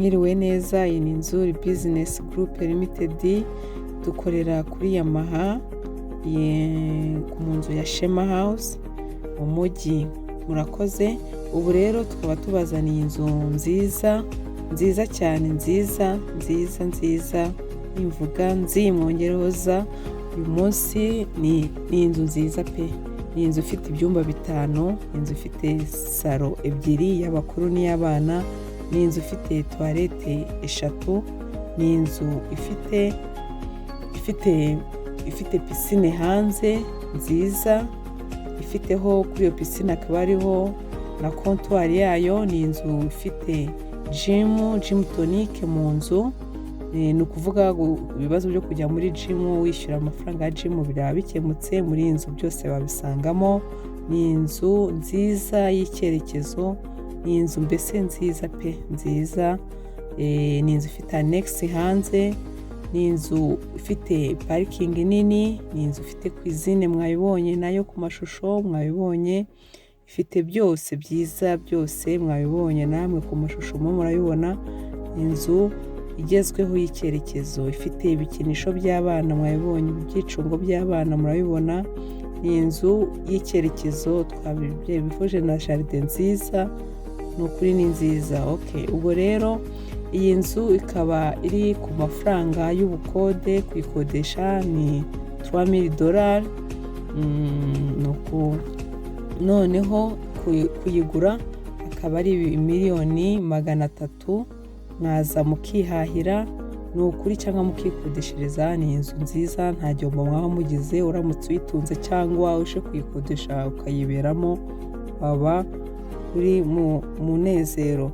Mwiriwe neza, iyi ni INZU Business Group Limited, dukorera kuri Yamaha mu nzu ya Shema House mu mujyi. Murakoze. Ubu rero tukaba tubazaniye inzu nziza cyane, nziza imvuga nzimwongeroza. Uyu munsi ni inzu nziza pe. Ni inzu ifite ibyumba 5, inzu ifite salo 2 y'abakuru n'iy'abana, ni inzu ifite toilette 3, ni inzu ifite piscine hanze nziza, ifiteho kuri iyo piscine akaba ariho na comptoir yayo. Ni inzu ifite gym tonique mu nzu. Ni ukuvuga ibibazo byo kujya muri gym wishyura amafaranga ya gym biraba bikemutse, muri iyi nzu byose babisangamo. Ni inzu nziza y'icyerekezo, ni inzu mbese nziza pe, nziza. Ni inzu ifite annex hanze, ni inzu ifite parking nini, ni inzu ifite cuisine mwabibonye nayo ku mashusho mwabibonye, ifite byose byiza, byose mwabibonye namwe ku mashusho murabibona. Inzu igezweho y'icyerekezo, ifite ibikinisho by'abana mwabibonye, ibyicungo by'abana murabibona. Ni inzu y'icyerekezo bifuje na jardin nziza, nukuri ni nziza. Okay, ubwo rero iyi nzu ikaba iri ku mafaranga y'ubukode, kuyikodesha ni $3000. Noneho kuyigura akaba ari 1,300,000. Mwaza mukihahira ni ukuri cyangwa mukikodeshereza. Ni inzu nziza, nta gihombo mwaba mugize uramutse uyitunze cyangwa uje kuyikodesha ukayiberamo, waba uri mu munezero.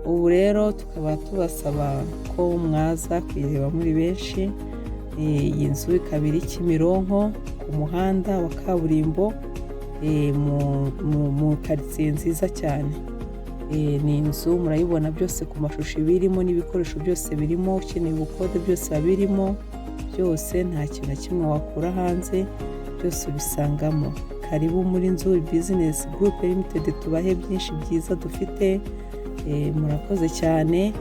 Ubu rero tukaba tubasaba ko mwaza kuyireba muri benshi. Iyi nzu ikaba iri Kimironko ku muhanda wa kaburimbo, mu quartier nziza cyane. Ni inzu murayibona byose ku mashusho birimo, n'ibikoresho byose birimo, ukeneye ubukode byose babirimo, byose nta kintu na kimwe wakura hanze, byose bisangamo. Karibu muri INZU Business Group Limited, tubahe byinshi byiza dufite. Murakoze cyane.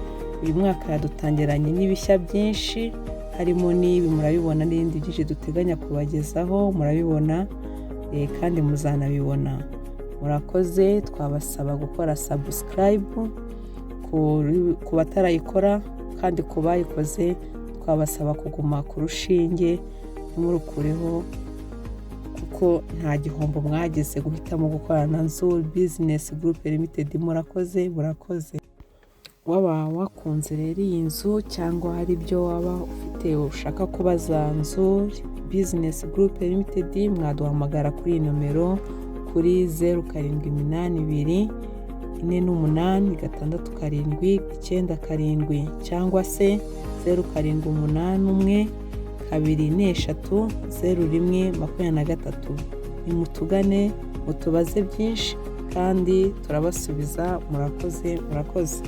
Uyu mwaka dutangiranye n'ibishya byinshi, harimo n'ibi murabibona, n'ibindi byinshi duteganya kubagezaho murabibona, kandi muzanabibona. Murakoze. Twabasaba gukora subscribe ku batarayikora, kandi ku bayikoze twabasaba kuguma ku rushinge ntimurukureho, kuko nta gihombo mwagize guhitamo gukorana na INZU Business Group Limited. Murakoze. Waba wakunze rero iyi nzu cyangwa hari ibyo waba ufite ushaka kubaza INZU Business Group Limited, mwaduhamagara kuri iyi nomero kuri 0782 48 687 97 cyangwa se 0781 243 0123. Nimutugane mutubaze byinshi kandi turabasubiza. Murakoze.